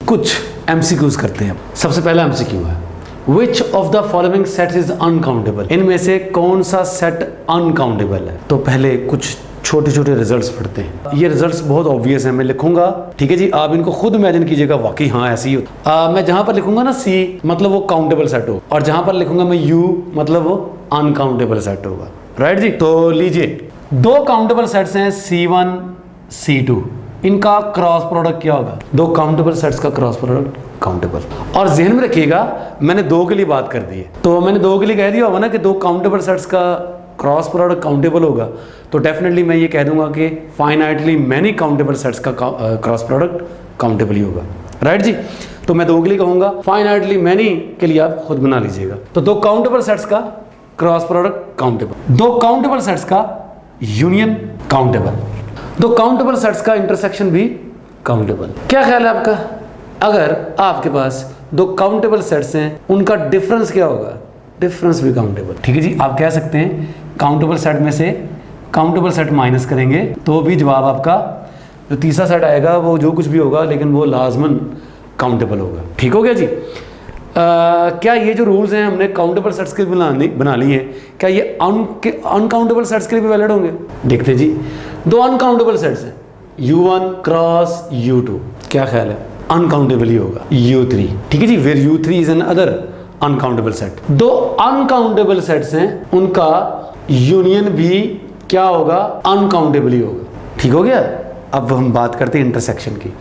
कुछ एमसीक्यूज करते हैं। सबसे पहला एमसीक्यू है, विच of the following set is uncountable, इनमें से कौन सा सेट अनकाउंटेबल है। तो पहले कुछ छोटे छोटे रिजल्ट्स पढ़ते हैं। ये रिजल्ट्स बहुत ऑब्वियस है, मैं लिखूंगा, ठीक है जी, आप इनको खुद इमेजिन कीजिएगा, वाकई हाँ ऐसे ही होता। मैं जहां पर लिखूंगा ना सी, मतलब वो काउंटेबल सेट हो, और जहां पर लिखूंगा मैं यू, मतलब वो अनकाउंटेबल सेट होगा। राइट जी, तो लीजिए दो काउंटेबल सेट्स हैं C1 C2, इनका क्रॉस प्रोडक्ट क्या होगा। दो काउंटेबल सेट्स का क्रॉस प्रोडक्ट काउंटेबल। और ध्यान में रखिएगा मैंने दो के लिए बात कर दी है, तो मैंने दो के लिए कह दिया होगा ना कि दो काउंटेबल सेट्स का क्रॉस प्रोडक्ट काउंटेबल होगा, तो डेफिनेटली मैं ये कह दूंगा कि फाइनाइटली मैनी काउंटेबल सेट्स का क्रॉस प्रोडक्ट काउंटेबल ही होगा। राइट जी, तो मैं दो के लिए कहूंगा, फाइनाइटली मैनी के लिए आप खुद बना लीजिएगा। तो दो काउंटेबल सेट्स का क्रॉस प्रोडक्ट काउंटेबल, दो काउंटेबल सेट्स का यूनियन काउंटेबल, दो काउंटेबल सेट्स का इंटरसेक्शन भी काउंटेबल। क्या ख्याल है आपका, अगर आपके पास दो काउंटेबल सेट्स हैं उनका डिफरेंस क्या होगा। डिफरेंस भी काउंटेबल। ठीक है जी, आप कह सकते हैं काउंटेबल सेट में से काउंटेबल सेट माइनस करेंगे तो भी जवाब आपका जो तीसरा सेट आएगा वो जो कुछ भी होगा लेकिन वो लाजमन काउंटेबल होगा। ठीक हो गया जी। क्या ये जो रूल्स हैं हमने काउंटेबल सेट्स के बना लिए हैं, क्या ये अनकाउंटेबल सेट्स के लिए भी वैलिड होंगे। देखते जी, दो अनकाउंटेबल सेट्स हैं U1 क्रॉस U2, क्या ख्याल है, अनकाउंटेबल ही होगा। U3, ठीक है जी, where U3 is another uncountable set. दो अनकाउंटेबल सेट्स हैं उनका यूनियन भी क्या होगा, अनकाउंटेबल ही होगा। ठीक हो गया। अब हम बात करते हैं इंटरसेक्शन की।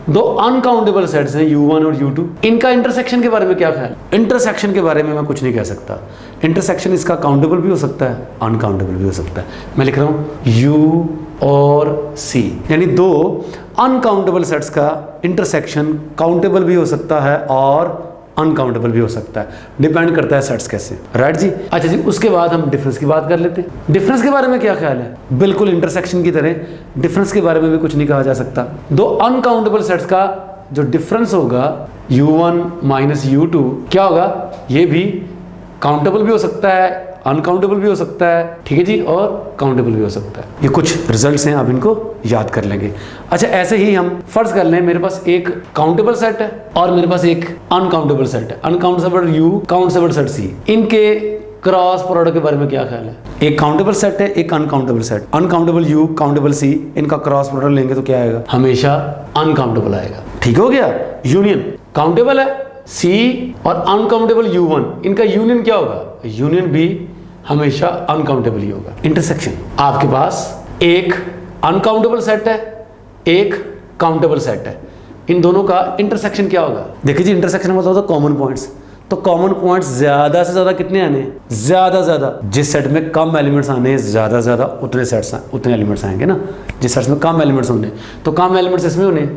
दो अनकाउंटेबल सेट्स हैं U1 और U2, इनका इंटरसेक्शन के बारे में क्या ख्याल। इंटरसेक्शन के बारे में मैं कुछ नहीं कह सकता। इंटरसेक्शन इसका काउंटेबल भी हो सकता है, अनकाउंटेबल भी हो सकता है। मैं लिख रहा हूं U और C, यानी दो अनकाउंटेबल सेट्स का इंटरसेक्शन काउंटेबल भी हो सकता है और अनकाउंटेबल भी हो सकता है, डिपेंड करता है सेट्स कैसे। राइट जी। अच्छा जी, उसके बाद हम डिफरेंस की बात कर लेते हैं। डिफरेंस के बारे में क्या ख्याल है। बिल्कुल इंटरसेक्शन की तरह डिफरेंस के बारे में भी कुछ नहीं कहा जा सकता। दो अनकाउंटेबल सेट्स का जो डिफरेंस होगा U1 माइनस U2 क्या होगा, ये भी काउंटेबल भी हो सकता है, अनकाउंटेबल भी हो सकता है, ठीक है जी, और काउंटेबल भी हो सकता है। ये कुछ रिजल्ट्स हैं, आप इनको याद कर लेंगे। अच्छा, ऐसे ही हम फर्ज कर लें मेरे पास एक काउंटेबल सेट है और मेरे पास एक अनकाउंटेबल सेट है, uncountable U, countable set C, इनके क्रॉस प्रोडक्ट के बारे में क्या ख्याल है। एक काउंटेबल सेट है, एक uncountable set, uncountable U, countable C, इनका क्रॉस प्रोडक्ट लेंगे तो क्या आएगा, हमेशा अनकाउंटेबल आएगा। ठीक हो गया। यूनियन काउंटेबल है C और अनकाउंटेबल U1, इनका यूनियन क्या होगा, यूनियन भी हमेशा अनकाउंटेबल ही होगा। इंटरसेक्शन, आपके पास एक अनकाउंटेबल सेट है, एक काउंटेबल सेट है, इन दोनों का इंटरसेक्शन क्या होगा। देखिए जी, इंटरसेक्शन मतलब होता है कॉमन पॉइंट्स। तो कॉमन पॉइंट्स ज्यादा से ज्यादा कितने आने, ज्यादा ज्यादा जिस सेट में कम एलिमेंट्स आने ज्यादा ज्यादा उतने एलिमेंट्स आएंगे ना। जिस सेट में कम एलिमेंट्स होने तो कम एलिमेंट्स इसमें होने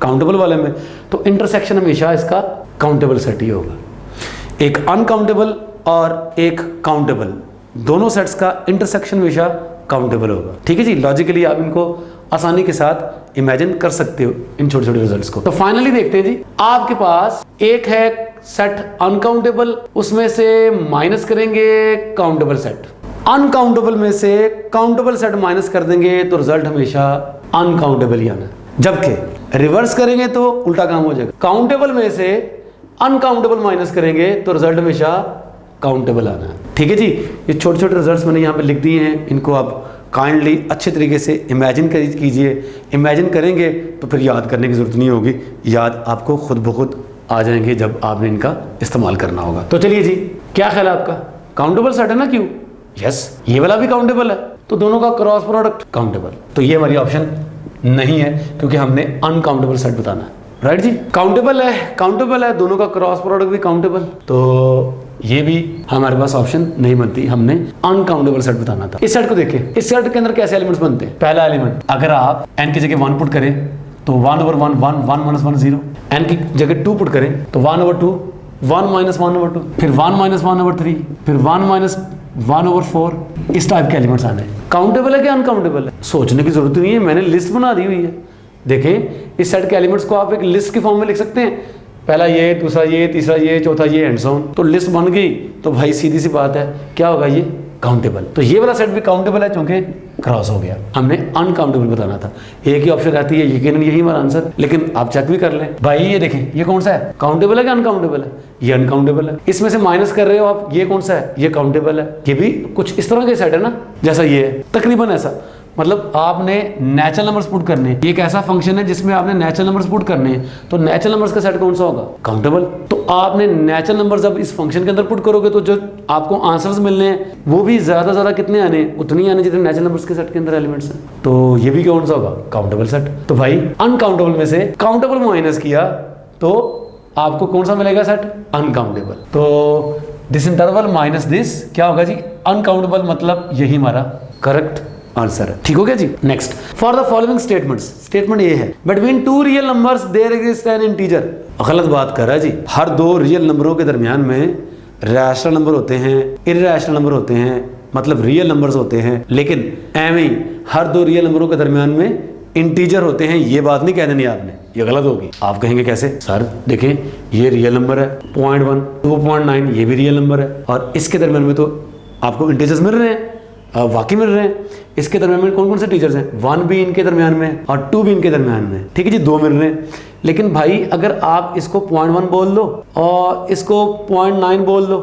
काउंटेबल वाले में, तो इंटरसेक्शन हमेशा इसका काउंटेबल सेट ही होगा। एक अनकाउंटेबल और एक काउंटेबल, दोनों सेट्स का इंटरसेक्शन हमेशा काउंटेबल होगा। ठीक है जी, लॉजिकली आप इनको आसानी के साथ इमेजिन कर सकते हो इन छोटे छोटे रिजल्ट्स को। तो फाइनली देखते हैं जी, आपके पास एक है सेट अनकाउंटेबल, उसमें से माइनस करेंगे काउंटेबल सेट, अनकाउंटेबल में से काउंटेबल सेट माइनस कर देंगे तो रिजल्ट हमेशा अनकाउंटेबल ही आना। जबकि रिवर्स करेंगे तो उल्टा काम हो जाएगा, काउंटेबल में से अनकाउंटेबल माइनस करेंगे तो रिजल्ट हमेशा काउंटेबल आना है। ठीक है जी, ये छोटे छोटे रिजल्ट्स मैंने यहाँ पे लिख दिए हैं, इनको आप काइंडली अच्छे तरीके से इमेजिन कीजिए। इमेजिन करेंगे तो फिर याद करने की जरूरत नहीं होगी, याद आपको खुद ब खुद आ जाएंगे जब आपने इनका इस्तेमाल करना होगा। तो चलिए जी, क्या ख्याल है आपका, काउंटेबल सेट है ना क्यों, यस, ये वाला भी काउंटेबल है, तो दोनों का क्रॉस प्रोडक्ट काउंटेबल। तो ये हमारी ऑप्शन नहीं है क्योंकि हमने अनकाउंटेबल सेट बताना है। राइट जी, काउंटेबल है, दोनों का क्रॉस प्रोडक्ट भी काउंटेबल, तो ये भी हमारे पास ऑप्शन नहीं बनती, हमने अनकाउंटेबल सेट बताना था। इस सेट को देखें, इस सेट के अंदर कैसे एलिमेंट्स बनते हैं। पहला एलिमेंट अगर आप n की जगह 1 पुट करें तो 1/1 1 1 0, n की जगह 2 पुट करें तो 1/2 1 - 1/2, फिर 1 - 1/3, फिर 1 - 1/4, इस टाइप के एलिमेंट्स आने। काउंटेबल है कि अनकाउंटेबल है, सोचने की जरूरत नहीं है, मैंने लिस्ट बना दी हुई है। देखें, इस सेट के एलिमेंट्स को आप एक लिस्ट के फॉर्म में लिख सकते हैं, पहला ये, दूसरा ये, तीसरा ये, चौथा ये एंड सो ऑन। तो लिस्ट बन गई तो भाई सीधी सी बात है, क्या होगा, ये काउंटेबल। तो ये वाला सेट भी काउंटेबल है क्योंकि क्रॉस हो गया। हमने अनकाउंटेबल बताना था। एक ही ऑप्शन रहती है, यकीनन यही हमारा आंसर, लेकिन आप चेक भी कर लें भाई। ये देखें, ये कौन सा है, काउंटेबल है कि अनकाउंटेबल है? ये अनकाउंटेबल है। इसमें से माइनस कर रहे हो आप, ये कौन सा है, ये काउंटेबल है। ये भी कुछ इस तरह के सेट है ना, जैसा ये है, तकरीबन ऐसा। मतलब आपने नेचुरल नंबर्स पुट करने हैं। ये एक ऐसा फंक्शन है जिसमें आपने नेचुरल नंबर्स पुट करने हैं, तो नेचुरल नंबर्स का सेट कौन सा होगा, काउंटेबल। तो आपने नेचुरल नंबर्स जब इस फंक्शन के अंदर पुट करोगे तो जो आपको आंसर्स मिलने हैं वो भी ज्यादा कितने आने, उतनी आने जितने नेचुरल नंबर्स के सेट के अंदर एलिमेंट्स हैं। तो ये भी कौन सा होगा, काउंटेबल सेट। तो भाई अनकाउंटेबल में से काउंटेबल माइनस किया तो आपको कौन सा मिलेगा सेट, अनकाउंटेबल। तो दिस इंटरवल माइनस दिस क्या होगा जी, अनकाउंटेबल, मतलब यही हमारा करेक्ट आंसर है। ठीक हो गया जी। Next, for the following statements, statement ये है, between two real numbers there exist an integer. गलत बात कर रहा है जी। हर दो रियल नंबरों के दरमियान में रैशनल नंबर होते हैं, इर्रेशनल नंबर होते हैं, मतलब रियल नंबर्स होते हैं, लेकिन एवं ही हर दो रियल नंबरों के दरमियान में इंटीजर होते हैं। ये बात नहीं कह देनी आपने, ये गलत होगी। आप कहेंगे कैसे सर, देखें ये रियल नंबर है 0.1, 2.9 ये भी रियल नंबर है, और इसके दरमियान में तो आपको इंटीजर्स मिल रहे हैं, वाकई मिल रहे हैं। इसके दरमियान में कौन कौन से टीचर्स हैं, 1 भी इनके दरमियान में और 2 भी इनके दरमियान में। ठीक है जी, 2 मिल रहे हैं। लेकिन भाई अगर आप इसको 0.1 बोल दो और इसको 0.9 बोल दो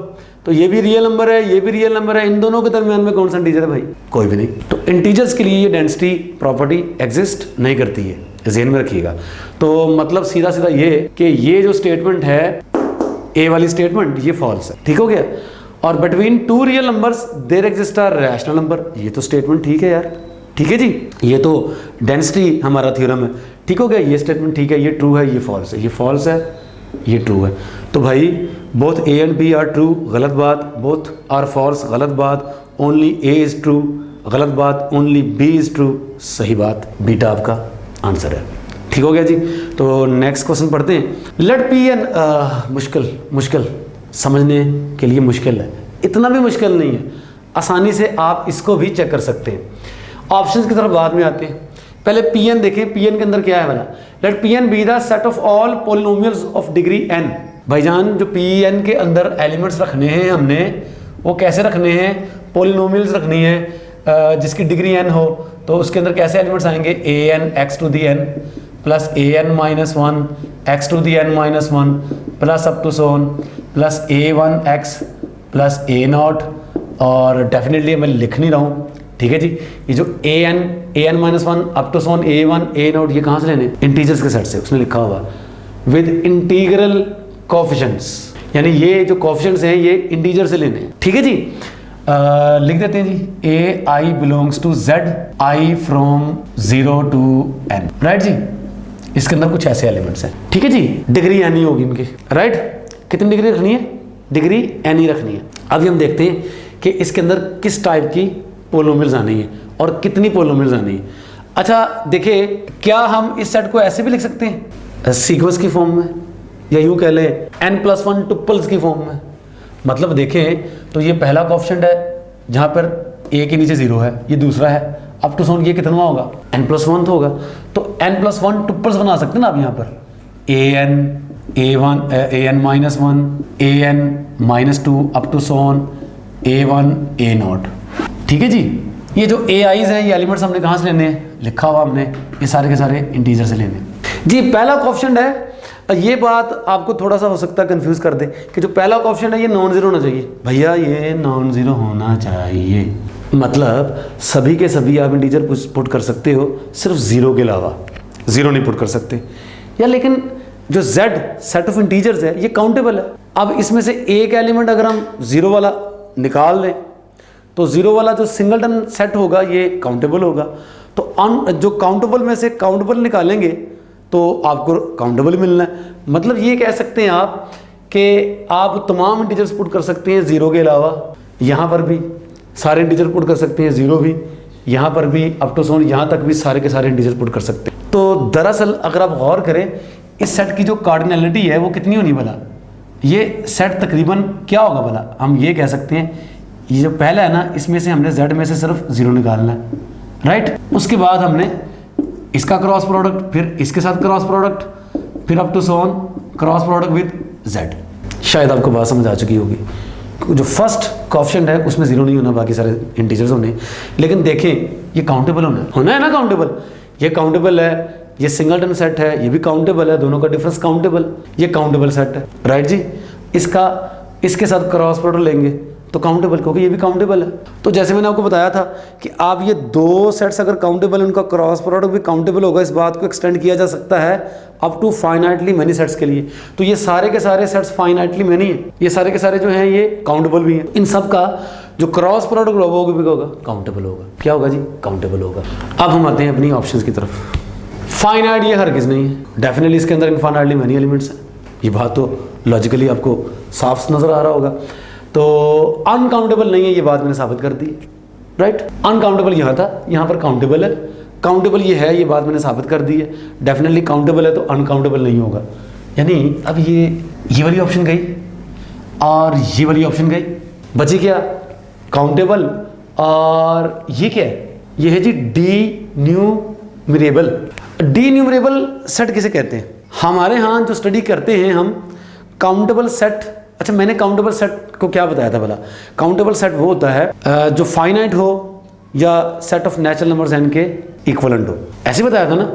तो ये भी रियल नंबर है, ये भी रियल नंबर है, इन दोनों के दरमियान में कौन सा इंटीजर है भाई, कोई भी नहीं। तो इंटीजर्स के लिए ये डेंसिटी प्रॉपर्टी एग्जिस्ट नहीं करती है, ज़हन में रखिएगा। तो मतलब सीधा सीधा ये कि ये जो स्टेटमेंट है, ए वाली स्टेटमेंट, ये फॉल्स है। ठीक हो गया। और between two real numbers there exist a rational number, ये तो स्टेटमेंट ठीक है यार, ठीक है जी। ये तो डेंसिटी हमारा थ्योरम है। ठीक हो गया, ये स्टेटमेंट ठीक है, ये ट्रू है, ये फॉल्स है, ये फॉल्स है, ये ट्रू है। तो भाई both A and B are true, गलत बात, बोथ आर फॉल्स, गलत बात, ओनली ए इज ट्रू, गलत बात, ओनली बी इज ट्रू, सही बात, बीटा आपका आंसर है। ठीक हो गया जी। तो नेक्स्ट क्वेश्चन पढ़ते हैं। लेट पी एन, मुश्किल समझने के लिए मुश्किल है, इतना भी मुश्किल नहीं है, आसानी से आप इसको भी चेक कर सकते हैं। ऑप्शंस की तरफ बाद में आते हैं। पहले पी एन देखें, पी एन के अंदर क्या है वाला, let P N be the set of all polynomials of degree N. भाईजान जो पी एन के अंदर एलिमेंट्स रखने हैं हमने, वो कैसे रखने हैं, पोलिनोमियल्स रखनी है जिसकी डिग्री एन हो। तो उसके अंदर कैसे एलिमेंट्स आएंगे, a n x to the n plus a n minus 1 x to the n minus 1 plus up to so on plus A1 x plus A0, और डेफिनेटली मैं लिख नहीं रहा हूँ। ठीक है जी। ये जो an minus 1 up to so on A1 A0 ये कहाँ से लेने, इंटीजर्स के सेट से, उसने लिखा हुआ विद इंटीग्रल कोफिशिएंट्स, यानी ये जो कोफिशिएंट्स हैं ये इंटीजर से लेने। ठीक है जी। लिख देते हैं जी, a i belongs to z i from 0 to n, right जी। इसके अंदर कुछ ऐसे एलिमेंट्स हैं। ठीक है जी। डिग्री एन ही होगी इनकी, राइट। कितनी डिग्री रखनी है, डिग्री एन ही रखनी है। अभी हम देखते हैं कि इसके अंदर किस टाइप की पोलिनोमियल्स आनी है और कितनी पोलिनोमियल्स आनी है। अच्छा देखिए, क्या हम इस सेट को ऐसे भी लिख सकते हैं, सीक्वेंस की फॉर्म में, या यूँ कह लें n+1 टुपल्स की फॉर्म में। मतलब देखें तो ये पहला कोएफिशिएंट है जहाँ पर a के नीचे 0 है, ये दूसरा है अप टू सोन, ये कितना होगा, n+1 तो होगा। तो n+1 टुपल्स बना सकते हैं ना आप यहाँ पर, an minus 1 an minus 2 up to so on a1 a0। ठीक है जी। ये जो ए आईज हैं ये एलिमेंट्स हमने कहाँ से लेने हैं, लिखा हुआ हमने, ये सारे के सारे इंटीजर से लेने जी। पहला कोएफिशिएंट है, ये बात आपको थोड़ा सा हो सकता है कंफ्यूज कर दे कि जो पहला कोएफिशिएंट है ये नॉन जीरो होना चाहिए। भैया ये नॉन जीरो होना चाहिए, मतलब सभी के सभी आप इंटीजर पुट कर सकते हो, सिर्फ जीरो के अलावा जीरो नहीं पुट कर सकते। या लेकिन जो z सेट ऑफ इंटीजर्स है ये काउंटेबल है। अब इसमें से एक एलिमेंट अगर हम जीरो वाला निकाल लें तो जीरो वाला जो सिंगलटन सेट होगा ये काउंटेबल होगा। तो जो काउंटेबल में से काउंटेबल निकालेंगे तो आपको काउंटेबल मिलना है। मतलब ये कह सकते हैं आप कि आप तमाम इंटीजर्स पुट कर सकते हैं जीरो के अलावा, यहाँ पर भी सारे इंटीजर पुट कर सकते हैं, जीरो भी, यहाँ पर भी अप टू सोन यहाँ तक भी सारे के सारे इंटीजर पुट कर सकते हैं। तो दरअसल अगर आप गौर करें इस सेट की जो कार्डिनलिटी है वो कितनी होनी भला, ये सेट तकरीबन क्या होगा भला, हम ये कह सकते हैं ये जो पहला है ना इसमें से हमने z में से सिर्फ जीरो निकालना है, राइट। उसके बाद हमने इसका क्रॉस प्रोडक्ट, फिर इसके साथ क्रॉस प्रोडक्ट, फिर up to so on cross product with z। शायद आपको बात समझ आ चुकी होगी। जो फर्स्ट कोएफिशिएंट है उसमें 0 नहीं होना, बाकी सारे इंटीजर्स होने। लेकिन देखें ये काउंटेबल होना है ना, काउंटेबल। ये काउंटेबल है, ये सिंगलटन सेट है, ये भी काउंटेबल है, दोनों का डिफरेंस काउंटेबल, ये काउंटेबल सेट है, राइट जी। इसके साथ क्रॉस प्रोडक्ट लेंगे तो काउंटेबल, क्योंकि ये भी काउंटेबल है। तो जैसे मैंने आपको बताया था कि आप ये दो सेट्स अगर काउंटेबल, उनका क्रॉस प्रोडक्ट भी काउंटेबल होगा, इस बात को एक्सटेंड किया जा सकता है up to finitely many sets के लिए। तो ये सारे के सारे सेट्स फाइनाइटली मैनी हैं, ये सारे के सारे जो हैं ये काउंटेबल भी हैं। इन सब का जो क्रॉस प्रोडक्ट होगा वो भी होगा काउंटेबल होगा। क्या होगा जी? काउंटेबल होगा। अब हम आते हैं अपनी ऑप्शंस की तरफ। फाइनाइट ये हरगिज नहीं है, डेफिनेटली इसके अंदर इनफाइनाइटली मैनी एलिमेंट्स हैं, ये बात तो लॉजिकली आपको साफ नजर आ रहा होगा। तो अनकाउंटेबल नहीं है, ये बात मैंने साबित कर दी, राइट। अनकाउंटेबल यहाँ था, यहाँ पर काउंटेबल है, काउंटेबल ये है, ये बात मैंने साबित कर दी है। डेफिनेटली काउंटेबल है तो अनकाउंटेबल नहीं होगा। यानी अब ये वाली ऑप्शन गई और ये वाली ऑप्शन गई, बची क्या? काउंटेबल। और ये क्या है? ये है G D numerable. D numerable set किसे कहते हैं? हमारे यहाँ जो स्टडी करते हैं हम काउंटेबल सेट। अच्छा, मैंने काउंटेबल सेट को क्या बताया था भला? काउंटेबल सेट वो होता है जो फाइनाइट हो या set of natural numbers n के इक्वलेंट हो, ऐसे बताया था ना।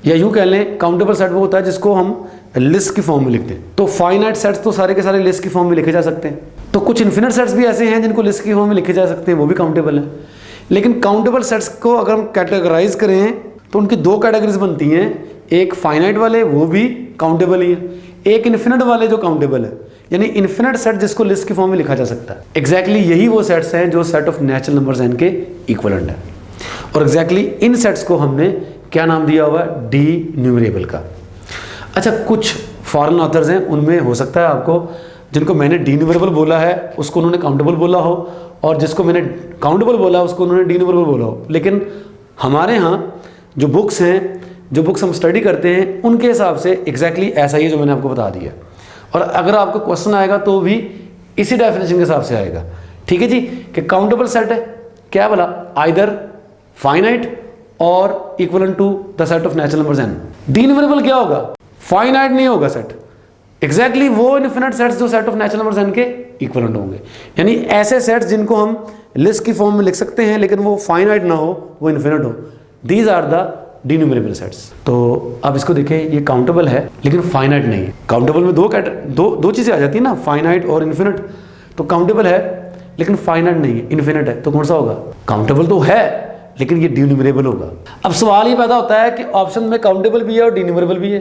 या यूं कह लें काउंटेबल सेट वो होता है जिसको हम लिस्ट की फॉर्म में लिखते हैं। तो फाइनाइट सेट्स तो सारे के सारे लिस्ट की फॉर्म में लिखे जा सकते हैं। तो कुछ इन्फिनिट सेट्स भी ऐसे हैं जिनको लिस्ट की फॉर्म में लिखे जा सकते हैं, वो भी काउंटेबल है। लेकिन काउंटेबल सेट्स को अगर हम कैटेगराइज करें तो उनकी दो कैटेगरीज बनती हैं, एक फाइनाइट वाले वो भी काउंटेबल ही है, एक इन्फिनिट वाले जो काउंटेबल है। यानी इन्फिनिट सेट जिसको लिस्ट की फॉर्म में लिखा जा सकता है। एग्जैक्टली यही वो सेट्स हैं जो set of natural numbers n के इक्विवेलेंट है। और एग्जैक्टली इन सेट्स को हमने क्या नाम दिया हुआ है? डी न्यूमरेबल का। अच्छा, कुछ फॉरेन ऑथर्स हैं, उनमें हो सकता है आपको जिनको मैंने डी न्यूमरेबल बोला है उसको उन्होंने काउंटेबल बोला हो, और जिसको मैंने काउंटेबल बोला उसको उन्होंने डी न्यूमरेबल बोला हो। लेकिन हमारे यहाँ जो बुक्स हैं, जो बुक्स हम स्टडी करते हैं, उनके हिसाब से एग्जैक्टली ऐसा ही है जो मैंने आपको बता दिया। और अगर आपको क्वेश्चन आएगा तो भी इसी डेफिनेशन के हिसाब से आएगा, ठीक है जी। कि काउंटेबल सेट है क्या बोला? आइदर फाइनाइट और equivalent to the set of natural numbers n। Denumerable क्या होगा? फाइनाइट नहीं होगा सेट, एग्जैक्टली वो इनफिनिट सेट्स जो set of natural numbers n के इक्विवेलेंट होंगे। यानी ऐसे सेट्स जिनको हम लिस्ट की फॉर्म में लिख सकते हैं लेकिन वो फाइनाइट ना हो, वो इन्फिनिट हो, these are the denumerable sets. तो अब इसको देखें, ये काउंटेबल है लेकिन फाइनाइट नहीं है। काउंटेबल में दो चीजें आ जाती है ना, फाइनाइट और इन्फिनिट। तो काउंटेबल है लेकिन फाइनाइट नहीं है, इन्फिनिट है, तो कौन सा होगा? काउंटेबल तो है लेकिन ये डी न्यूमरेबल होगा। अब सवाल ये पैदा होता है कि ऑप्शन में काउंटेबल भी है और डी न्यूमरेबल भी है,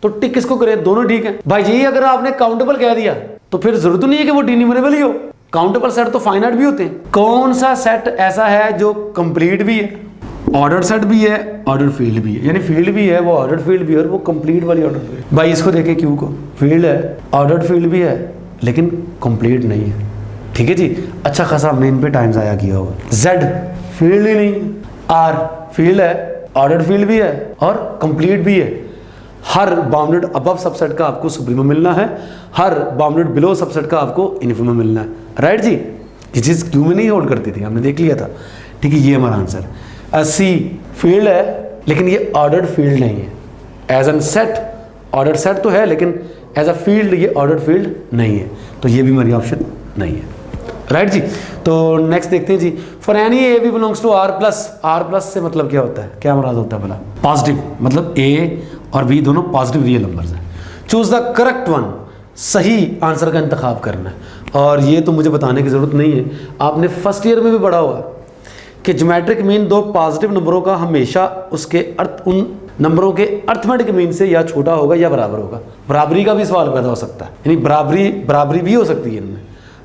तो टिक किसको करें? दोनों ठीक है भाई जी। अगर आपने काउंटेबल कह दिया तो फिर जरूरत नहीं है कि वो डी न्यूमरेबल ही हो। काउंटेबल सेट तो फाइनाइट भी होते हैं। कौन सा सेट ऐसा है जो कंप्लीट भी है, ऑर्डर सेट भी है, ऑर्डर फील्ड भी है, यानी फील्ड भी है, वो ऑर्डर फील्ड भी है, और वो कंप्लीट वाली ऑर्डर फील्ड। भाई इसको देखें, क्यू को, फील्ड है, ऑर्डर फील्ड भी है लेकिन कंप्लीट नहीं है, ठीक है जी। अच्छा खासा हमने इन पे टाइम्स आया किया होगा। जेड फील्ड ही नहीं है, आर फील्ड है, ऑर्डर फील्ड भी है और कंप्लीट भी है। हर बाउंडेड अबव सबसेट का आपको सुप्रीमम मिलना है, हर बाउंडेड बिलो सबसेट का आपको इन्फिमम मिलना है, राइट जी। ये चीज़ क्यू में नहीं होल्ड करती थी, हमने देख लिया था, ठीक है। ये हमारा आंसर। सी फील्ड है लेकिन ये ऑर्डर्ड फील्ड नहीं है। As an set ordered set तो है लेकिन एज अ फील्ड ये ऑर्डर्ड फील्ड नहीं है, तो ये भी हमारी ऑप्शन नहीं है, राइट जी। तो नेक्स्ट देखते हैं जी। For any a b belongs to r plus से मतलब क्या होता है? क्या मुराद होता है भला? पॉजिटिव, मतलब ए और बी दोनों पॉजिटिव रियल नंबर्स हैं। चूज द करेक्ट वन, सही आंसर का इंतखाब करना है। और ये तो मुझे बताने की जरूरत नहीं है, आपने फर्स्ट ईयर में भी पढ़ा हुआ कि ज्योमेट्रिक मीन दो पॉजिटिव नंबरों का हमेशा उसके अर्थ उन नंबरों के अर्थमेटिक मीन से या छोटा होगा या बराबर होगा। बराबरी का भी सवाल पैदा हो सकता है, यानी बराबरी भी हो सकती है इनमें।